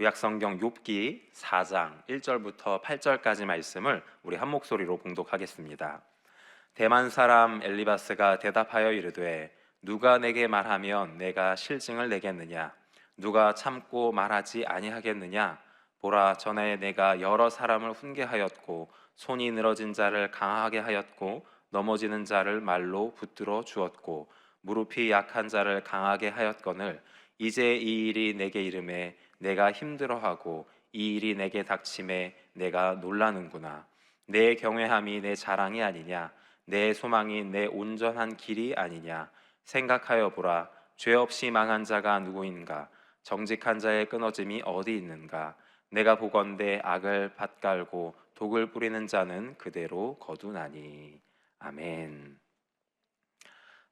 구약성경 욥기 4장 1절부터 8절까지 말씀을 우리 한 목소리로 봉독하겠습니다. 대만 사람 엘리바스가 대답하여 이르되 누가 내게 말하면 내가 실증을 내겠느냐? 누가 참고 말하지 아니하겠느냐? 보라, 전에 내가 여러 사람을 훈계하였고 손이 늘어진 자를 강하게 하였고 넘어지는 자를 말로 붙들어 주었고 무릎이 약한 자를 강하게 하였거늘 이제 이 일이 내게 이름에 내가 힘들어하고 이 일이 내게 닥침에 내가 놀라는구나. 내 경외함이 내 자랑이 아니냐? 내 소망이 내 온전한 길이 아니냐? 생각하여 보라. 죄 없이 망한 자가 누구인가? 정직한 자의 끊어짐이 어디 있는가? 내가 보건대 악을 밭갈고 독을 뿌리는 자는 그대로 거두나니. 아멘.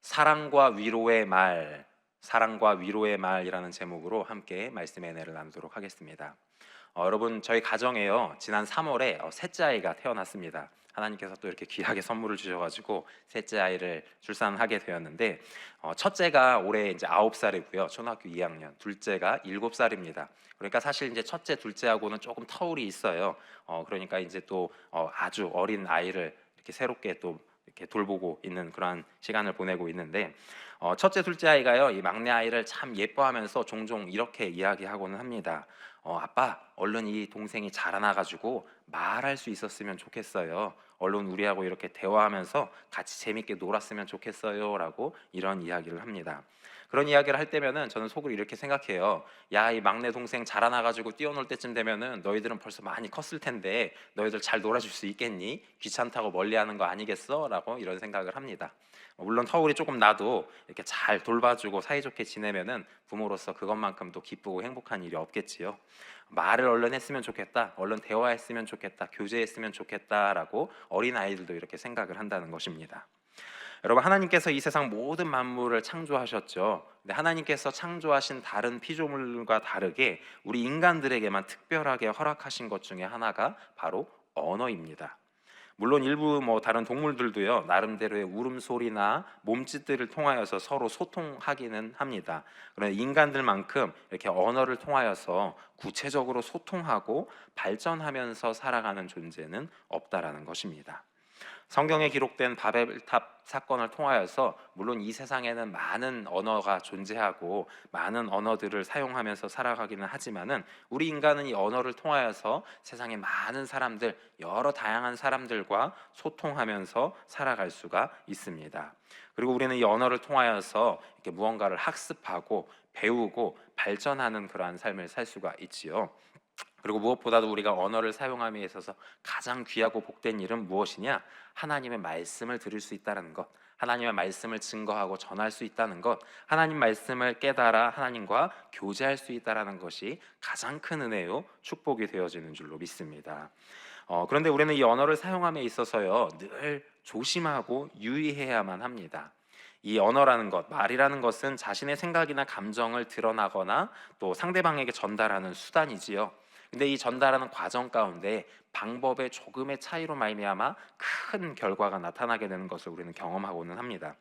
사랑과 위로의 말, 사랑과 위로의 말이라는 제목으로 함께 말씀의 은혜를 나누도록 하겠습니다. 여러분, 저희 가정에요, 지난 3월에 셋째 아이가 태어났습니다. 하나님께서 또 이렇게 귀하게 선물을 주셔가지고 셋째 아이를 출산하게 되었는데, 첫째가 올해 이제 9살이고요, 초등학교 2학년. 둘째가 7살입니다. 그러니까 사실 이제 첫째, 둘째하고는 조금 터울이 있어요. 그러니까 이제 또 아주 어린 아이를 이렇게 새롭게 또 이렇게 돌보고 있는 그러한 시간을 보내고 있는데, 첫째, 둘째 아이가요, 이 막내 아이를 참 예뻐하면서 종종 이렇게 이야기하고는 합니다. 아빠, 얼른 이 동생이 자라나가지고 말할 수 있었으면 좋겠어요. 얼른 우리하고 이렇게 대화하면서 같이 재밌게 놀았으면 좋겠어요. 라고 이런 이야기를 합니다. 그런 이야기를 할 때면은 저는 속으로 이렇게 생각해요. 야, 이 막내 동생 자라나가지고 뛰어놀 때쯤 되면은 너희들은 벌써 많이 컸을 텐데 너희들 잘 놀아줄 수 있겠니? 귀찮다고 멀리하는 거 아니겠어? 라고 이런 생각을 합니다. 물론 터울이 조금 나도 이렇게 잘 돌봐주고 사이좋게 지내면은 부모로서 그것만큼 또 기쁘고 행복한 일이 없겠지요. 말을 얼른 했으면 좋겠다, 얼른 대화했으면 좋겠다, 교제했으면 좋겠다라고 어린 아이들도 이렇게 생각을 한다는 것입니다. 여러분, 하나님께서 이 세상 모든 만물을 창조하셨죠. 근데 하나님께서 창조하신 다른 피조물과 다르게 우리 인간들에게만 특별하게 허락하신 것 중에 하나가 바로 언어입니다. 물론 일부 다른 동물들도요, 나름대로의 울음소리나 몸짓들을 통하여서 서로 소통하기는 합니다. 그러나 인간들만큼 이렇게 언어를 통하여서 구체적으로 소통하고 발전하면서 살아가는 존재는 없다라는 것입니다. 성경에 기록된 바벨탑 사건을 통하여서 물론 이 세상에는 많은 언어가 존재하고 많은 언어들을 사용하면서 살아가기는 하지만은 우리 인간은 이 언어를 통하여서 세상의 많은 사람들, 여러 다양한 사람들과 소통하면서 살아갈 수가 있습니다. 그리고 우리는 이 언어를 통하여서 이렇게 무언가를 학습하고 배우고 발전하는 그러한 삶을 살 수가 있지요. 그리고 무엇보다도 우리가 언어를 사용함에 있어서 가장 귀하고 복된 일은 무엇이냐? 하나님의 말씀을 들을 수 있다는 것, 하나님의 말씀을 증거하고 전할 수 있다는 것, 하나님 말씀을 깨달아 하나님과 교제할 수 있다는 것이 가장 큰 은혜요, 축복이 되어지는 줄로 믿습니다. 그런데 우리는 이 언어를 사용함에 있어서요, 늘 조심하고 유의해야만 합니다. 이 언어라는 것, 말이라는 것은 자신의 생각이나 감정을 드러나거나 또 상대방에게 전달하는 수단이지요. 근데 이 전달하는 과정 가운데 방법의 조금의 차이로 말미암아 큰 결과가 나타나게 되는 것을 우리는 경험하고는 합니다.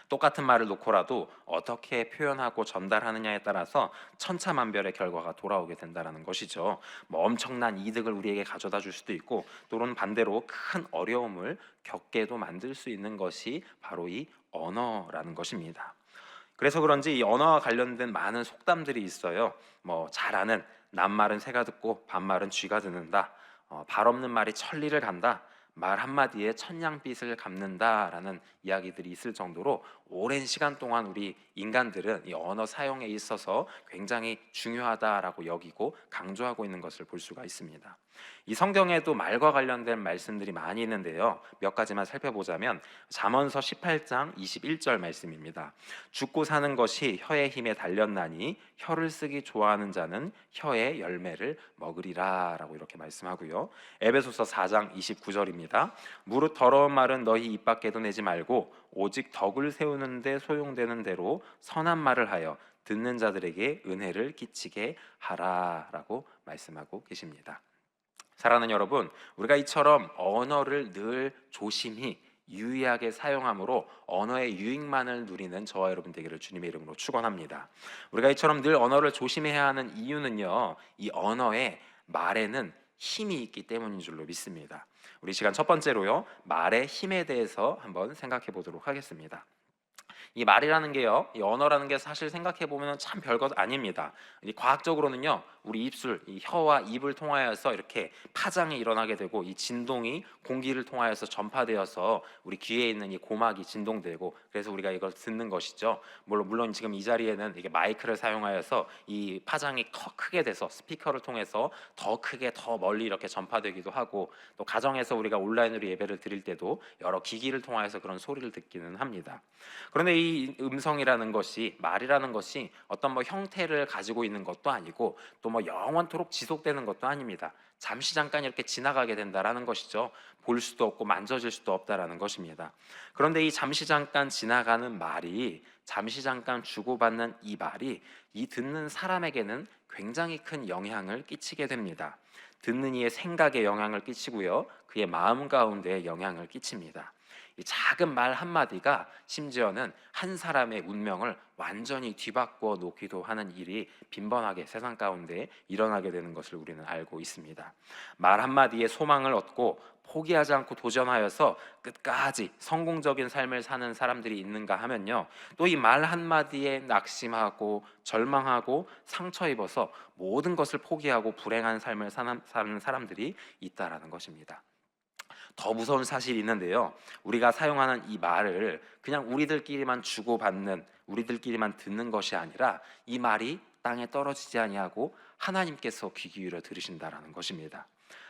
똑같은 말을 놓고라도 어떻게 표현하고 전달하느냐에 따라서 천차만별의 결과가 돌아오게 된다는 것이죠. 엄청난 이득을 우리에게 가져다 줄 수도 있고, 또는 반대로 큰 어려움을 겪게도 만들 수 있는 것이 바로 이 언어라는 것입니다. 그래서 그런지 이 언어와 관련된 많은 속담들이 있어요. 잘 아는 낱말은 새가 듣고 반말은 쥐가 듣는다. 발 없는 말이 천리를 간다. 말 한마디에 천냥빚을 갚는다라는 이야기들이 있을 정도로 오랜 시간 동안 우리 인간들은 이 언어 사용에 있어서 굉장히 중요하다라고 여기고 강조하고 있는 것을 볼 수가 있습니다. 이 성경에도 말과 관련된 말씀들이 많이 있는데요, 몇 가지만 살펴보자면 잠언서 18장 21절 말씀입니다. 죽고 사는 것이 혀의 힘에 달렸나니 혀를 쓰기 좋아하는 자는 혀의 열매를 먹으리라 라고 이렇게 말씀하고요. 에베소서 4장 29절입니다. 무릇 더러운 말은 너희 입 밖에도 내지 말고 오직 덕을 세우는 데 소용되는 대로 선한 말을 하여 듣는 자들에게 은혜를 끼치게 하라라고 말씀하고 계십니다. 사랑하는 여러분, 우리가 이처럼 언어를 늘 조심히 유의하게 사용함으로 언어의 유익만을 누리는 저와 여러분 되기를 주님의 이름으로 축원합니다. 우리가 이처럼 늘 언어를 조심해야 하는 이유는요, 이 언어의 말에는 힘이 있기 때문인 줄로 믿습니다. 우리 시간 첫 번째로요, 말의 힘에 대해서 한번 생각해 보도록 하겠습니다. 이 말이라는 게요, 이 언어라는 게 사실 생각해 보면 참 별것 아닙니다. 이 과학적으로는요, 우리 입술, 이 혀와 입을 통하여서 이렇게 파장이 일어나게 되고, 이 진동이 공기를 통하여서 전파되어서 우리 귀에 있는 이 고막이 진동되고, 그래서 우리가 이걸 듣는 것이죠. 물론 지금 이 자리에는 이게 마이크를 사용하여서 이 파장이 크게 돼서 스피커를 통해서 더 크게 더 멀리 이렇게 전파되기도 하고, 또 가정에서 우리가 온라인으로 예배를 드릴 때도 여러 기기를 통하여서 그런 소리를 듣기는 합니다. 그런데 이 음성이라는 것이, 말이라는 것이 어떤 형태를 가지고 있는 것도 아니고 또 영원토록 지속되는 것도 아닙니다. 잠시 잠깐 이렇게 지나가게 된다라는 것이죠. 볼 수도 없고 만져질 수도 없다라는 것입니다. 그런데 이 잠시 잠깐 지나가는 말이, 잠시 잠깐 주고받는 이 말이 이 듣는 사람에게는 굉장히 큰 영향을 끼치게 됩니다. 듣는 이의 생각에 영향을 끼치고요, 그의 마음 가운데 영향을 끼칩니다. 이 작은 말 한마디가 심지어는 한 사람의 운명을 완전히 뒤바꿔 놓기도 하는 일이 빈번하게 세상 가운데 일어나게 되는 것을 우리는 알고 있습니다. 말 한마디에 소망을 얻고 포기하지 않고 도전하여서 끝까지 성공적인 삶을 사는 사람들이 있는가 하면요, 또 이 말 한마디에 낙심하고 절망하고 상처 입어서 모든 것을 포기하고 불행한 삶을 사는 사람들이 있다라는 것입니다. 더 무서운 사실이 있는데요, 우리가 사용하는 이 말을 그냥 우리들끼리만 주고받는, 우리들끼리만 듣는 것이 아니라 이 말이 땅에 떨어지지 아니하고 하나님께서 귀 기울여 들으신다라는 것입니다.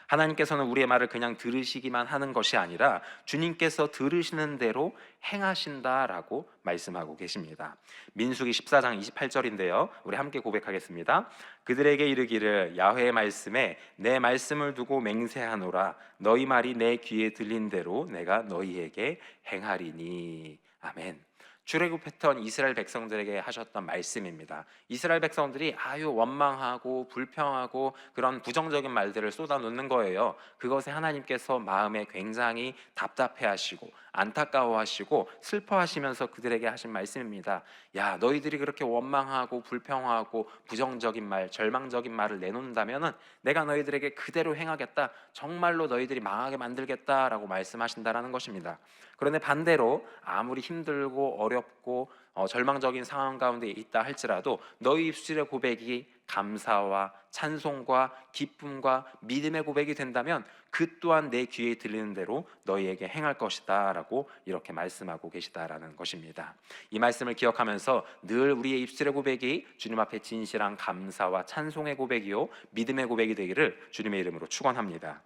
하나님께서는 우리의 말을 그냥 들으시기만 하는 것이 아니라 주님께서 들으시는 대로 행하신다라고 말씀하고 계십니다. 민수기 14장 28절인데요, 우리 함께 고백하겠습니다. 그들에게 이르기를 야훼의 말씀에 내 말씀을 두고 맹세하노라. 너희 말이 내 귀에 들린 대로 내가 너희에게 행하리니. 아멘. 출애굽했던 이스라엘 백성들에게 하셨던 말씀입니다. 이스라엘 백성들이 아유 원망하고 불평하고 그런 부정적인 말들을 쏟아놓는 거예요. 그것에 하나님께서 마음에 굉장히 답답해하시고 안타까워하시고 슬퍼하시면서 그들에게 하신 말씀입니다. 야, 너희들이 그렇게 원망하고 불평하고 부정적인 말, 절망적인 말을 내놓는다면은 내가 너희들에게 그대로 행하겠다. 정말로 너희들이 망하게 만들겠다라고 말씀하신다라는 것입니다. 그런데 반대로 아무리 힘들고 어렵고 절망적인 상황 가운데 있다 할지라도 너희 입술의 고백이 감사와 찬송과 기쁨과 믿음의 고백이 된다면 그 또한 내 귀에 들리는 대로 너희에게 행할 것이다 라고 이렇게 말씀하고 계시다라는 것입니다. 이 말씀을 기억하면서 늘 우리의 입술의 고백이 주님 앞에 진실한 감사와 찬송의 고백이요 믿음의 고백이 되기를 주님의 이름으로 축원합니다.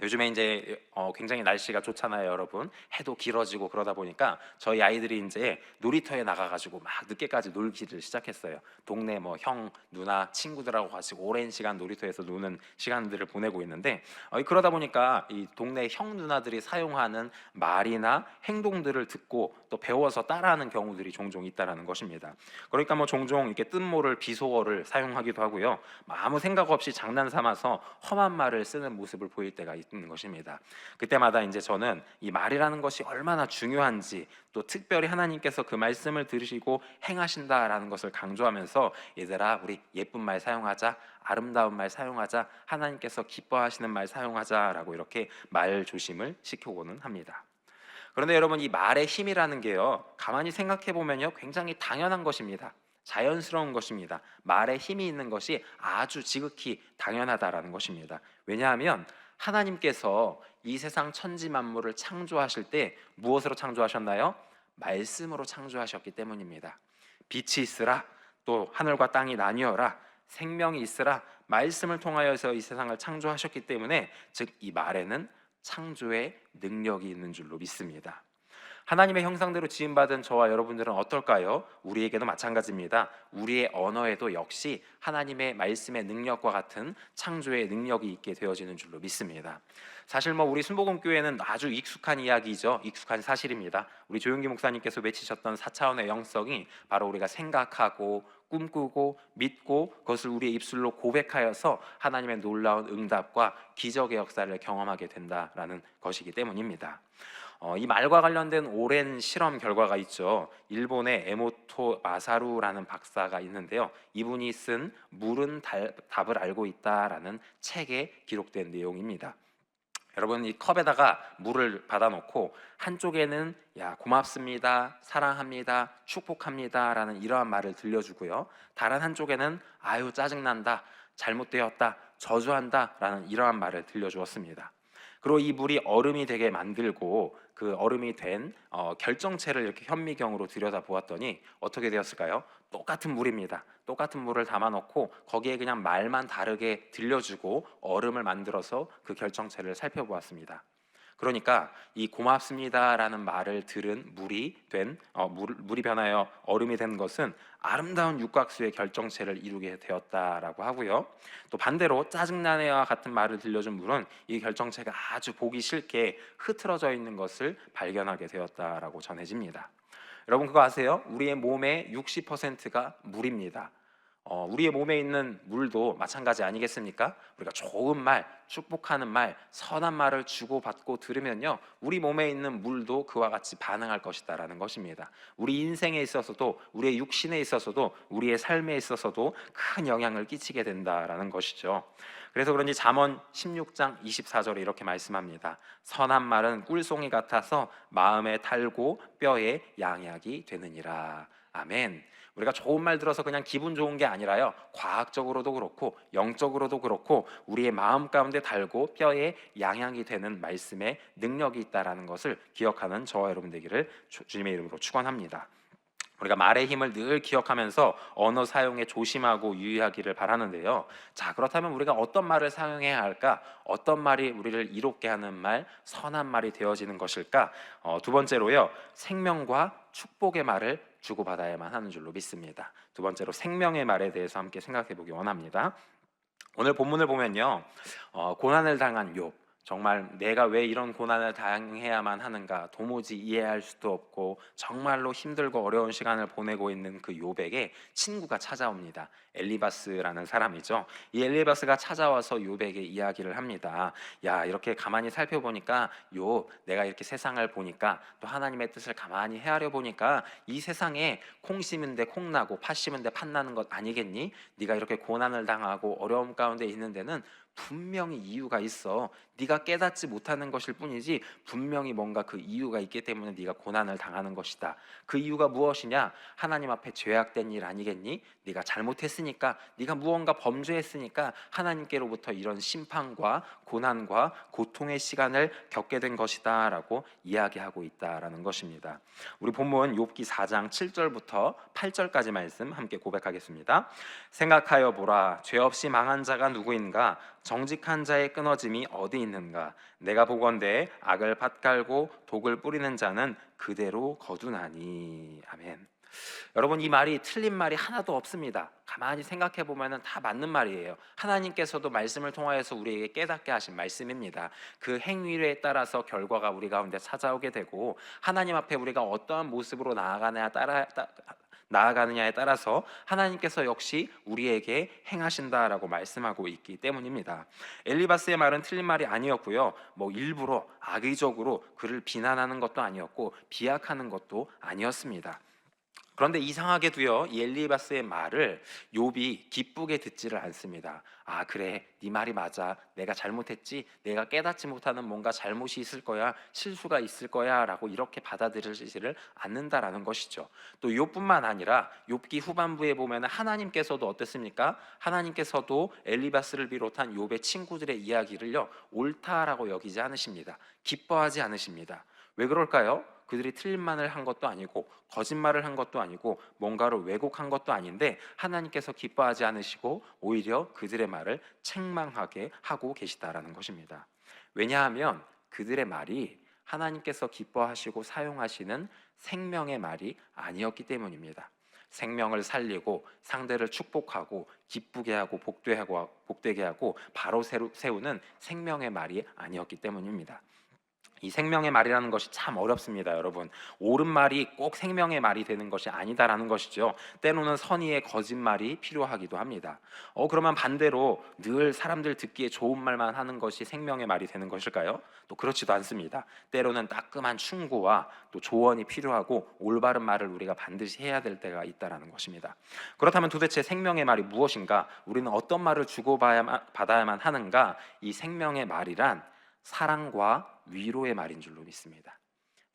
요즘에 이제 굉장히 날씨가 좋잖아요, 여러분. 해도 길어지고 그러다 보니까 저희 아이들이 이제 놀이터에 나가가지고 막 늦게까지 놀기를 시작했어요. 동네 형, 누나, 친구들하고 같이 오랜 시간 놀이터에서 노는 시간들을 보내고 있는데 그러다 보니까 이 동네 형, 누나들이 사용하는 말이나 행동들을 듣고 또 배워서 따라하는 경우들이 종종 있다라는 것입니다. 그러니까 종종 이렇게 뜻모를 비속어를 사용하기도 하고요. 아무 생각 없이 장난 삼아서 험한 말을 쓰는 모습을 보일 때가 있는 것입니다. 그때마다 이제 저는 이 말이라는 것이 얼마나 중요한지, 또 특별히 하나님께서 그 말씀을 들으시고 행하신다라는 것을 강조하면서 얘들아 우리 예쁜 말 사용하자, 아름다운 말 사용하자, 하나님께서 기뻐하시는 말 사용하자라고 이렇게 말 조심을 시켜고는 합니다. 그런데 여러분, 이 말의 힘이라는 게요, 가만히 생각해 보면요 굉장히 당연한 것입니다. 자연스러운 것입니다. 말에 힘이 있는 것이 아주 지극히 당연하다라는 것입니다. 왜냐하면 하나님께서 이 세상 천지 만물을 창조하실 때 무엇으로 창조하셨나요? 말씀으로 창조하셨기 때문입니다. 빛이 있으라, 또 하늘과 땅이 나뉘어라, 생명이 있으라, 말씀을 통하여서 이 세상을 창조하셨기 때문에 즉 이 말에는 창조의 능력이 있는 줄로 믿습니다. 하나님의 형상대로 지음받은 저와 여러분들은 어떨까요? 우리에게도 마찬가지입니다. 우리의 언어에도 역시 하나님의 말씀의 능력과 같은 창조의 능력이 있게 되어지는 줄로 믿습니다. 사실 우리 순복음교회는 아주 익숙한 이야기죠. 익숙한 사실입니다. 우리 조용기 목사님께서 외치셨던 4차원의 영성이 바로 우리가 생각하고 꿈꾸고 믿고 그것을 우리의 입술로 고백하여서 하나님의 놀라운 응답과 기적의 역사를 경험하게 된다라는 것이기 때문입니다. 이 말과 관련된 오랜 실험 결과가 있죠. 일본의 에모토 마사루라는 박사가 있는데요. 이분이 쓴 물은 답을 알고 있다라는 책에 기록된 내용입니다. 여러분, 이 컵에다가 물을 받아놓고 한쪽에는 야 고맙습니다, 사랑합니다, 축복합니다 라는 이러한 말을 들려주고요, 다른 한쪽에는 아유 짜증난다, 잘못되었다, 저주한다 라는 이러한 말을 들려주었습니다. 그리고 이 물이 얼음이 되게 만들고 그 얼음이 된 결정체를 이렇게 현미경으로 들여다보았더니 어떻게 되었을까요? 똑같은 물입니다. 똑같은 물을 담아놓고 거기에 그냥 말만 다르게 들려주고 얼음을 만들어서 그 결정체를 살펴보았습니다. 그러니까 이 고맙습니다라는 말을 들은 물이 변하여 얼음이 된 것은 아름다운 육각수의 결정체를 이루게 되었다라고 하고요. 또 반대로 짜증나네와 같은 말을 들려준 물은 이 결정체가 아주 보기 싫게 흐트러져 있는 것을 발견하게 되었다라고 전해집니다. 여러분 그거 아세요? 우리의 몸의 60%가 물입니다. 우리의 몸에 있는 물도 마찬가지 아니겠습니까? 우리가 좋은 말, 축복하는 말, 선한 말을 주고받고 들으면요, 우리 몸에 있는 물도 그와 같이 반응할 것이다라는 것입니다. 우리 인생에 있어서도, 우리의 육신에 있어서도, 우리의 삶에 있어서도 큰 영향을 끼치게 된다라는 것이죠. 그래서 그런지 잠언 16장 24절에 이렇게 말씀합니다. 선한 말은 꿀송이 같아서 마음에 달고 뼈에 양약이 되느니라. 아멘. 우리가 좋은 말 들어서 그냥 기분 좋은 게 아니라요, 과학적으로도 그렇고 영적으로도 그렇고 우리의 마음 가운데 달고 뼈에 양양이 되는 말씀에 능력이 있다라는 것을 기억하는 저와 여러분 되기를 주님의 이름으로 축원합니다. 우리가 말의 힘을 늘 기억하면서 언어 사용에 조심하고 유의하기를 바라는데요. 자, 그렇다면 우리가 어떤 말을 사용해야 할까? 어떤 말이 우리를 이롭게 하는 말, 선한 말이 되어지는 것일까? 두 번째로요, 생명과 축복의 말을 주고받아야만 하는 줄로 믿습니다. 두 번째로 생명의 말에 대해서 함께 생각해 보기 원합니다. 오늘 본문을 보면요, 고난을 당한 욥, 정말 내가 왜 이런 고난을 당해야만 하는가 도무지 이해할 수도 없고 정말로 힘들고 어려운 시간을 보내고 있는 그 욥에게 친구가 찾아옵니다. 엘리바스라는 사람이죠. 이 엘리바스가 찾아와서 욥에게 이야기를 합니다. 야, 이렇게 가만히 살펴보니까 욥, 내가 이렇게 세상을 보니까 또 하나님의 뜻을 가만히 헤아려 보니까 이 세상에 콩 심은데 콩 나고 팥 심은데 팥 나는 것 아니겠니? 네가 이렇게 고난을 당하고 어려움 가운데 있는 데는 분명히 이유가 있어. 네가 깨닫지 못하는 것일 뿐이지 분명히 뭔가 그 이유가 있기 때문에 네가 고난을 당하는 것이다. 그 이유가 무엇이냐? 하나님 앞에 죄악된 일 아니겠니? 네가 잘못했으니까, 네가 무언가 범죄했으니까 하나님께로부터 이런 심판과 고난과 고통의 시간을 겪게 된 것이다 라고 이야기하고 있다라는 것입니다. 우리 본문 욥기 4장 7절부터 8절까지 말씀 함께 고백하겠습니다. 생각하여 보라, 죄 없이 망한 자가 누구인가? 정직한 자의 끊어짐이 어디 있는가? 내가 보건대 악을 밭갈고 독을 뿌리는 자는 그대로 거두나니. 아멘. 여러분, 이 말이 틀린 말이 하나도 없습니다. 가만히 생각해 보면은 다 맞는 말이에요. 하나님께서도 말씀을 통하여서 우리에게 깨닫게 하신 말씀입니다. 그 행위에 따라서 결과가 우리 가운데 찾아오게 되고, 하나님 앞에 우리가 어떠한 모습으로 나아가느냐에 따라서 하나님께서 역시 우리에게 행하신다라고 말씀하고 있기 때문입니다. 엘리바스의 말은 틀린 말이 아니었고요, 일부러 악의적으로 그를 비난하는 것도 아니었고 비약하는 것도 아니었습니다. 그런데 이상하게도요, 이 엘리바스의 말을 욥이 기쁘게 듣지를 않습니다. 아, 그래, 네 말이 맞아, 내가 잘못했지, 내가 깨닫지 못하는 뭔가 잘못이 있을 거야, 실수가 있을 거야 라고 이렇게 받아들이지를 않는다라는 것이죠. 또 욥뿐만 아니라 욥기 후반부에 보면 하나님께서도 어땠습니까? 하나님께서도 엘리바스를 비롯한 욥의 친구들의 이야기를요, 옳다라고 여기지 않으십니다. 기뻐하지 않으십니다. 왜 그럴까요? 그들이 틀린 말을 한 것도 아니고 거짓말을 한 것도 아니고 뭔가를 왜곡한 것도 아닌데 하나님께서 기뻐하지 않으시고 오히려 그들의 말을 책망하게 하고 계시다라는 것입니다. 왜냐하면 그들의 말이 하나님께서 기뻐하시고 사용하시는 생명의 말이 아니었기 때문입니다. 생명을 살리고 상대를 축복하고 기쁘게 하고 복되게 하고 바로 세우는 생명의 말이 아니었기 때문입니다. 이 생명의 말이라는 것이 참 어렵습니다, 여러분. 옳은 말이 꼭 생명의 말이 되는 것이 아니다라는 것이죠. 때로는 선의의 거짓말이 필요하기도 합니다. 그러면 반대로 늘 사람들 듣기에 좋은 말만 하는 것이 생명의 말이 되는 것일까요? 또 그렇지도 않습니다. 때로는 따끔한 충고와 또 조언이 필요하고 올바른 말을 우리가 반드시 해야 될 때가 있다라는 것입니다. 그렇다면 도대체 생명의 말이 무엇인가? 우리는 어떤 말을 주고받아야만 하는가? 이 생명의 말이란 사랑과 위로의 말인 줄로 믿습니다.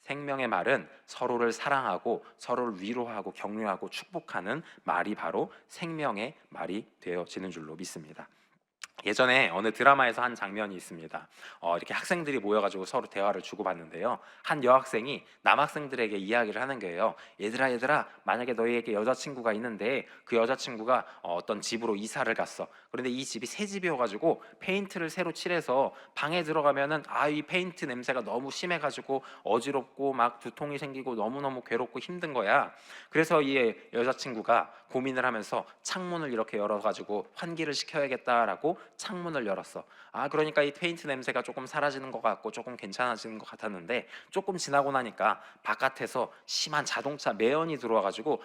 생명의 말은 서로를 사랑하고 서로를 위로하고 격려하고 축복하는 말이 바로 생명의 말이 되어지는 줄로 믿습니다. 예전에 어느 드라마에서 한 장면이 있습니다. 이렇게 학생들이 모여가지고 서로 대화를 주고받는데요. 한 여학생이 남학생들에게 이야기를 하는 거예요. 얘들아, 만약에 너희에게 여자친구가 있는데 그 여자친구가 어떤 집으로 이사를 갔어. 그런데 이 집이 새 집이어가지고 페인트를 새로 칠해서 방에 들어가면은 이 페인트 냄새가 너무 심해가지고 어지럽고 막 두통이 생기고 너무너무 괴롭고 힘든 거야. 그래서 이 여자친구가 고민을 하면서 창문을 이렇게 열어가지고 환기를 시켜야겠다라고 창문을 열었어. 그러니까 이 페인트 냄새가 조금 사라지는 것 같고 조금 괜찮아지는 것 같았는데 조금 지나고 나니까 바깥에서 심한 자동차 매연이 들어와가지고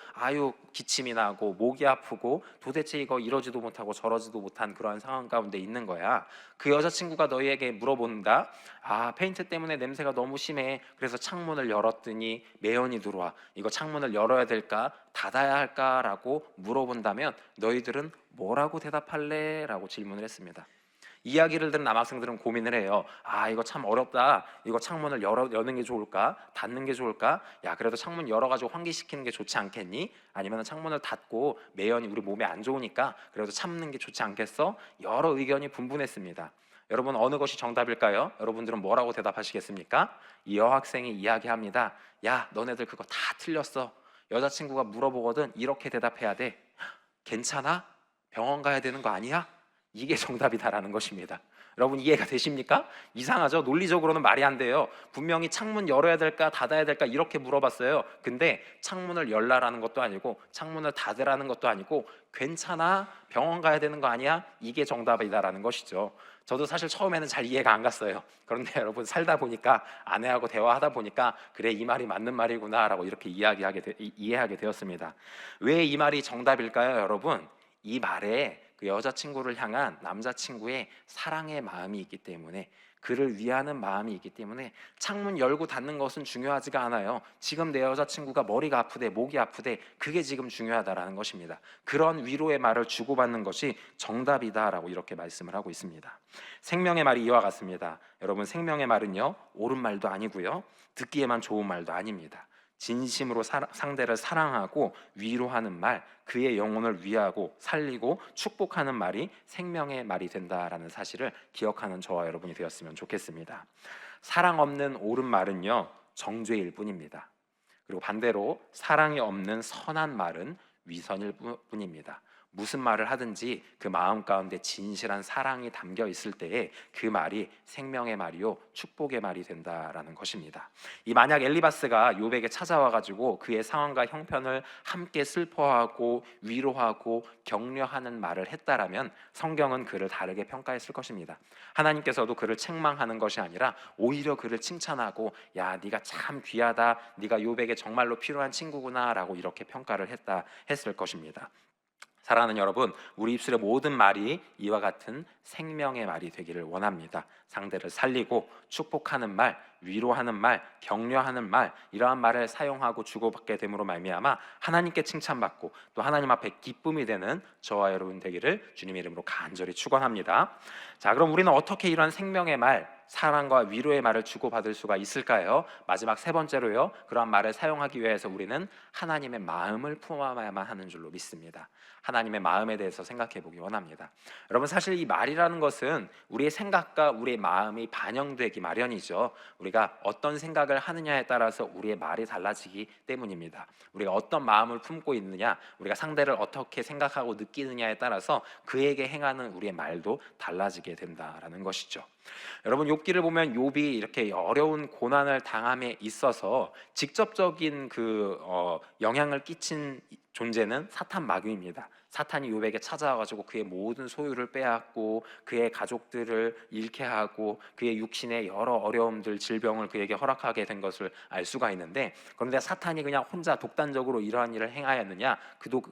기침이 나고 목이 아프고 도대체 이거 이러지도 못하고 저러지도 못한 그러한 상황 가운데 있는 거야. 그 여자친구가 너희에게 물어본다. 페인트 때문에 냄새가 너무 심해. 그래서 창문을 열었더니 매연이 들어와. 이거 창문을 열어야 될까? 닫아야 할까라고 물어본다면 너희들은 뭐라고 대답할래? 라고 질문을 했습니다. 이야기를 들은 남학생들은 고민을 해요. 이거 참 어렵다. 이거 창문을 여는 게 좋을까? 닫는 게 좋을까? 야, 그래도 창문 열어가지고 환기시키는 게 좋지 않겠니? 아니면 창문을 닫고 매연이 우리 몸에 안 좋으니까 그래도 참는 게 좋지 않겠어? 여러 의견이 분분했습니다. 여러분, 어느 것이 정답일까요? 여러분들은 뭐라고 대답하시겠습니까? 이 여학생이 이야기합니다. 야, 너네들 그거 다 틀렸어. 여자친구가 물어보거든 이렇게 대답해야 돼. 괜찮아? 병원 가야 되는 거 아니야? 이게 정답이다라는 것입니다. 여러분, 이해가 되십니까? 이상하죠? 논리적으로는 말이 안 돼요. 분명히 창문 열어야 될까 닫아야 될까 이렇게 물어봤어요. 근데 창문을 열라라는 것도 아니고 창문을 닫으라는 것도 아니고 괜찮아? 병원 가야 되는 거 아니야? 이게 정답이다라는 것이죠. 저도 사실 처음에는 잘 이해가 안 갔어요. 그런데 여러분, 살다 보니까 아내하고 대화하다 보니까 그래, 이 말이 맞는 말이구나 라고 이렇게 이해하게 되었습니다. 왜 이 말이 정답일까요, 여러분? 이 말에 그 여자친구를 향한 남자친구의 사랑의 마음이 있기 때문에, 그를 위하는 마음이 있기 때문에 창문 열고 닫는 것은 중요하지가 않아요. 지금 내 여자친구가 머리가 아프대 목이 아프대 그게 지금 중요하다라는 것입니다. 그런 위로의 말을 주고받는 것이 정답이다라고 이렇게 말씀을 하고 있습니다. 생명의 말이 이와 같습니다. 여러분, 생명의 말은요, 옳은 말도 아니고요, 듣기에만 좋은 말도 아닙니다. 진심으로 상대를 사랑하고 위로하는 말, 그의 영혼을 위하고 살리고 축복하는 말이 생명의 말이 된다라는 사실을 기억하는 저와 여러분이 되었으면 좋겠습니다. 사랑 없는 옳은 말은요, 정죄일 뿐입니다. 그리고 반대로 사랑이 없는 선한 말은 위선일 뿐입니다. 무슨 말을 하든지 그 마음 가운데 진실한 사랑이 담겨 있을 때에 그 말이 생명의 말이요 축복의 말이 된다라는 것입니다. 만약 엘리바스가 욥에게 찾아와 가지고 그의 상황과 형편을 함께 슬퍼하고 위로하고 격려하는 말을 했다라면 성경은 그를 다르게 평가했을 것입니다. 하나님께서도 그를 책망하는 것이 아니라 오히려 그를 칭찬하고, 야, 네가 참 귀하다, 네가 욥에게 정말로 필요한 친구구나라고 이렇게 평가를 했을 것입니다. 사랑하는 여러분, 우리 입술의 모든 말이 이와 같은 생명의 말이 되기를 원합니다. 상대를 살리고 축복하는 말, 위로하는 말, 격려하는 말, 이러한 말을 사용하고 주고받게 됨으로 말미암아 하나님께 칭찬받고 또 하나님 앞에 기쁨이 되는 저와 여러분 되기를 주님의 이름으로 간절히 축원합니다. 자, 그럼 우리는 어떻게 이러한 생명의 말, 사랑과 위로의 말을 주고받을 수가 있을까요? 마지막 세 번째로요, 그러한 말을 사용하기 위해서 우리는 하나님의 마음을 품어야만 하는 줄로 믿습니다. 하나님의 마음에 대해서 생각해 보기 원합니다. 여러분, 사실 이 말이라는 것은 우리의 생각과 우리의 마음이 반영되기 마련이죠. 우리가 어떤 생각을 하느냐에 따라서 우리의 말이 달라지기 때문입니다. 우리가 어떤 마음을 품고 있느냐, 우리가 상대를 어떻게 생각하고 느끼느냐에 따라서 그에게 행하는 우리의 말도 달라지게 된다라는 것이죠. 여러분, 욥기를 보면 욥이 이렇게 어려운 고난을 당함에 있어서 직접적인 영향을 끼친 존재는 사탄 마귀입니다. 사탄이 욥에게 찾아와가지고 그의 모든 소유를 빼앗고 그의 가족들을 잃게 하고 그의 육신의 여러 어려움들, 질병을 그에게 허락하게 된 것을 알 수가 있는데, 그런데 사탄이 그냥 혼자 독단적으로 이러한 일을 행하였느냐?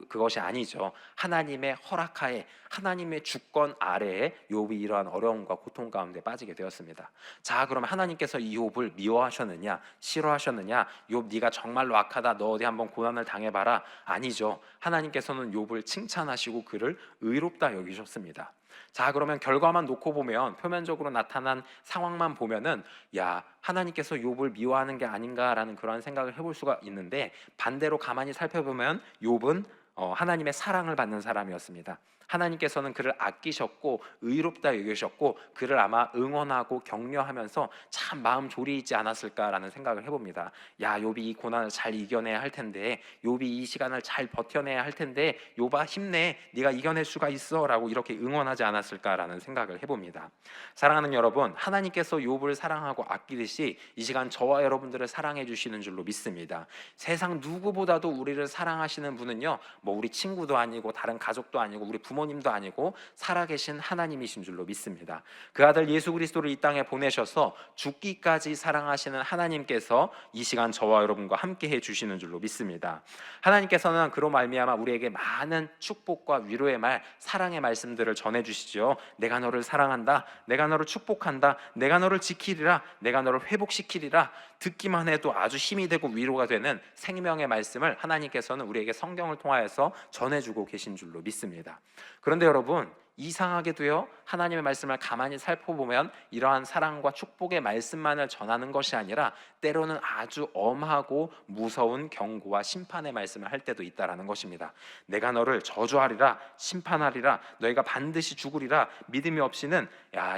그것이 아니죠. 하나님의 허락하에, 하나님의 주권 아래에 욥이 이러한 어려움과 고통 가운데 빠지게 되었습니다. 자, 그러면 하나님께서 이 욥을 미워하셨느냐, 싫어하셨느냐? 욥, 네가 정말로 악하다, 너 어디 한번 고난을 당해봐라? 아니죠. 하나님께서는 욥을 칭찬하시고 그를 의롭다 여기셨습니다. 자, 그러면 결과만 놓고 보면, 표면적으로 나타난 상황만 보면은 야, 하나님께서 욥을 미워하는 게 아닌가라는 그런 생각을 해볼 수가 있는데, 반대로 가만히 살펴보면 욥은 하나님의 사랑을 받는 사람이었습니다. 하나님께서는 그를 아끼셨고 의롭다 여기셨고 그를 아마 응원하고 격려하면서 참 마음 졸이지 않았을까라는 생각을 해봅니다. 야, 욥이 이 고난을 잘 이겨내야 할 텐데, 욥이 이 시간을 잘 버텨내야 할 텐데, 욥아 힘내, 네가 이겨낼 수가 있어라고 이렇게 응원하지 않았을까라는 생각을 해봅니다. 사랑하는 여러분, 하나님께서 욥을 사랑하고 아끼듯이 이 시간 저와 여러분들을 사랑해 주시는 줄로 믿습니다. 세상 누구보다도 우리를 사랑하시는 분은요, 뭐 우리 친구도 아니고 다른 가족도 아니고 우리 부모님도 아니고 살아계신 하나님이신 줄로 믿습니다. 그 아들 예수 그리스도를 이 땅에 보내셔서 죽기까지 사랑하시는 하나님께서 이 시간 저와 여러분과 함께 해주시는 줄로 믿습니다. 하나님께서는 그로 말미암아 우리에게 많은 축복과 위로의 말, 사랑의 말씀들을 전해주시죠. 내가 너를 사랑한다, 내가 너를 축복한다, 내가 너를 지키리라, 내가 너를 회복시키리라. 듣기만 해도 아주 힘이 되고 위로가 되는 생명의 말씀을 하나님께서는 우리에게 성경을 통하여서 전해주고 계신 줄로 믿습니다. 그런데 여러분, 이상하게도요, 하나님의 말씀을 가만히 살펴보면 이러한 사랑과 축복의 말씀만을 전하는 것이 아니라 때로는 아주 엄하고 무서운 경고와 심판의 말씀을 할 때도 있다라는 것입니다. 내가 너를 저주하리라, 심판하리라, 너희가 반드시 죽으리라. 믿음이 없이는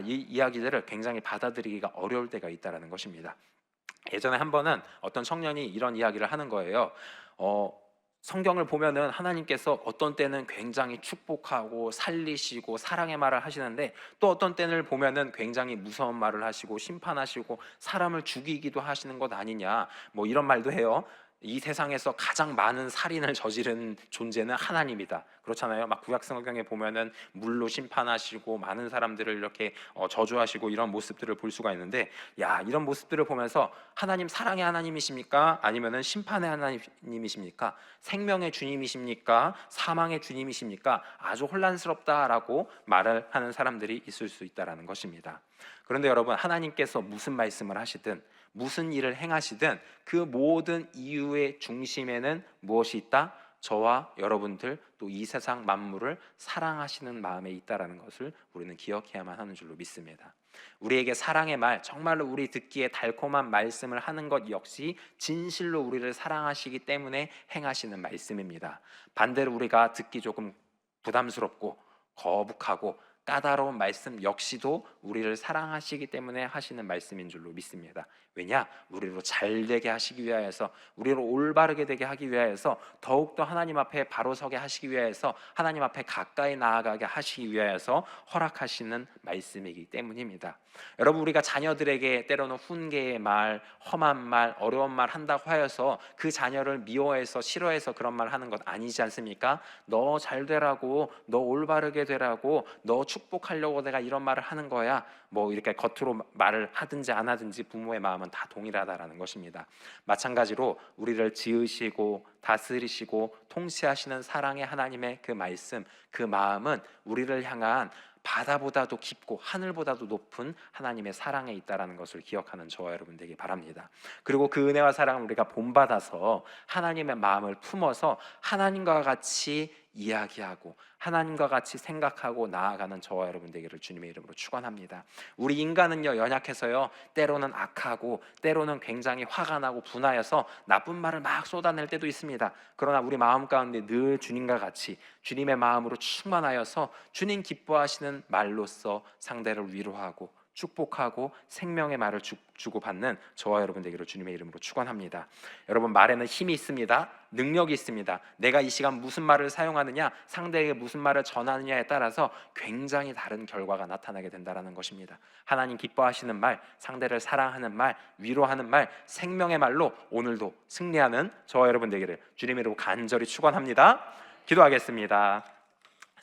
이 이야기들을 굉장히 받아들이기가 어려울 때가 있다라는 것입니다. 예전에 한 번은 어떤 청년이 이런 이야기를 하는 거예요. 성경을 보면은 하나님께서 어떤 때는 굉장히 축복하고 살리시고 사랑의 말을 하시는데, 또 어떤 때를 보면은 굉장히 무서운 말을 하시고 심판하시고 사람을 죽이기도 하시는 것 아니냐, 뭐 이런 말도 해요. 이 세상에서 가장 많은 살인을 저지른 존재는 하나님이다. 그렇잖아요. 막 구약 성경에 보면은 물로 심판하시고 많은 사람들을 이렇게 저주하시고 이런 모습들을 볼 수가 있는데, 이런 모습들을 보면서 하나님 사랑의 하나님이십니까? 아니면은 심판의 하나님이십니까? 생명의 주님이십니까? 사망의 주님이십니까? 아주 혼란스럽다라고 말을 하는 사람들이 있을 수 있다라는 것입니다. 그런데 여러분, 하나님께서 무슨 말씀을 하시든 무슨 일을 행하시든 그 모든 이유의 중심에는 무엇이 있다? 저와 여러분들, 또 이 세상 만물을 사랑하시는 마음에 있다라는 것을 우리는 기억해야만 하는 줄로 믿습니다. 우리에게 사랑의 말, 정말로 우리 듣기에 달콤한 말씀을 하는 것 역시 진실로 우리를 사랑하시기 때문에 행하시는 말씀입니다. 반대로 우리가 듣기 조금 부담스럽고 거북하고 까다로운 말씀 역시도 우리를 사랑하시기 때문에 하시는 말씀인 줄로 믿습니다. 왜냐? 우리로 잘되게 하시기 위하여서, 우리로 올바르게 되게 하기 위하여서, 더욱더 하나님 앞에 바로 서게 하시기 위하여서, 하나님 앞에 가까이 나아가게 하시기 위하여서 허락하시는 말씀이기 때문입니다. 여러분, 우리가 자녀들에게 때로는 훈계의 말, 험한 말, 어려운 말 한다고 하여서 그 자녀를 미워해서 싫어해서 그런 말 하는 것 아니지 않습니까? 너 잘 되라고, 너 올바르게 되라고, 너 축복하려고 내가 이런 말을 하는 거야. 뭐 이렇게 겉으로 말을 하든지 안 하든지 부모의 마음은 다 동일하다라는 것입니다. 마찬가지로 우리를 지으시고 다스리시고 통치하시는 사랑의 하나님의 그 말씀, 그 마음은 우리를 향한 바다보다도 깊고 하늘보다도 높은 하나님의 사랑에 있다라는 것을 기억하는 저와 여러분 되기 바랍니다. 그리고 그 은혜와 사랑을 우리가 본받아서 하나님의 마음을 품어서 하나님과 같이 이야기하고 하나님과 같이 생각하고 나아가는 저와 여러분 되기를 주님의 이름으로 축원합니다. 우리 인간은요, 연약해서요, 때로는 악하고 때로는 굉장히 화가 나고 분하여서 나쁜 말을 막 쏟아낼 때도 있습니다. 그러나 우리 마음 가운데 늘 주님과 같이 주님의 마음으로 충만하여서 주님 기뻐하시는 말로써 상대를 위로하고 축복하고 생명의 말을 주고받는 저와 여러분 되기를 주님의 이름으로 축원합니다. 여러분, 말에는 힘이 있습니다. 능력이 있습니다. 내가 이 시간 무슨 말을 사용하느냐, 상대에게 무슨 말을 전하느냐에 따라서 굉장히 다른 결과가 나타나게 된다는 것입니다. 하나님 기뻐하시는 말, 상대를 사랑하는 말, 위로하는 말, 생명의 말로 오늘도 승리하는 저와 여러분 되기를 주님의 이름으로 간절히 축원합니다. 기도하겠습니다.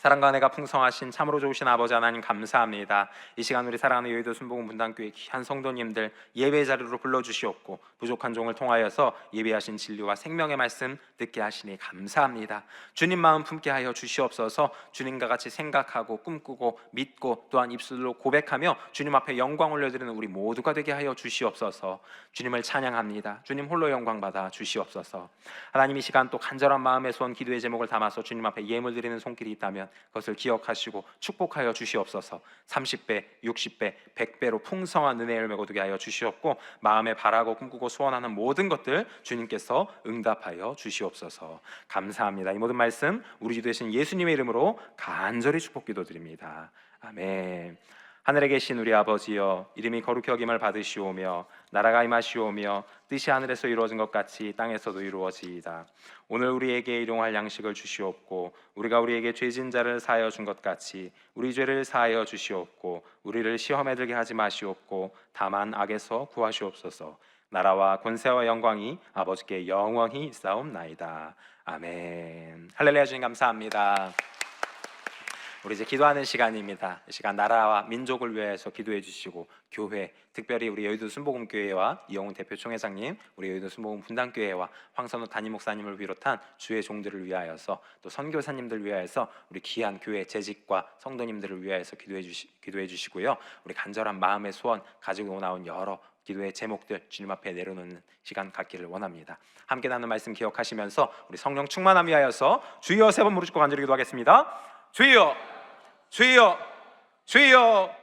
사랑과 은혜가 풍성하신 참으로 좋으신 아버지 하나님 감사합니다. 이 시간 우리 사랑하는 여의도 순복음 분당교회 귀한 성도님들 예배 자리로 불러주시옵고 부족한 종을 통하여서 예배하신 진리와 생명의 말씀 듣게 하시니 감사합니다. 주님 마음 품게 하여 주시옵소서. 주님과 같이 생각하고 꿈꾸고 믿고 또한 입술로 고백하며 주님 앞에 영광 올려드리는 우리 모두가 되게 하여 주시옵소서. 주님을 찬양합니다. 주님 홀로 영광 받아 주시옵소서. 하나님 이 시간 또 간절한 마음의 소원 기도의 제목을 담아서 주님 앞에 예물 드리는 손길이 있다면 그것을 기억하시고 축복하여 주시옵소서. 30배, 60배, 100배로 풍성한 은혜를 메고두게 하여 주시옵고 마음에 바라고 꿈꾸고 소원하는 모든 것들 주님께서 응답하여 주시옵소서. 감사합니다. 이 모든 말씀 우리 주 되신 예수님의 이름으로 간절히 축복 기도드립니다. 아멘. 하늘에 계신 우리 아버지여, 이름이 거룩히 여김을 받으시오며 나라가 임하시오며 뜻이 하늘에서 이루어진 것 같이 땅에서도 이루어지이다. 오늘 우리에게 일용할 양식을 주시옵고 우리가 우리에게 죄진 자를 사하여 준 것 같이 우리 죄를 사하여 주시옵고 우리를 시험에 들게 하지 마시옵고 다만 악에서 구하시옵소서. 나라와 권세와 영광이 아버지께 영원히 있사옵나이다. 아멘. 할렐루야. 주님 감사합니다. 우리 이제 기도하는 시간입니다. 이 시간 나라와 민족을 위해서 기도해 주시고 교회, 특별히 우리 여의도 순복음교회와 이영훈 대표총회장님, 우리 여의도 순복음 분당교회와 황선우 담임 목사님을 비롯한 주의 종들을 위하여서 또 선교사님들 위하여서 우리 귀한 교회 재직과 성도님들을 위하여서 기도해 주시고요. 우리 간절한 마음의 소원 가지고 나온 여러 기도의 제목들 주님 앞에 내려놓는 시간 갖기를 원합니다. 함께 나누는 말씀 기억하시면서 우리 성령 충만함 위하여서 주여 세 번 무릎 꿇고 간절히 기도하겠습니다. 주여, 주여, 주여.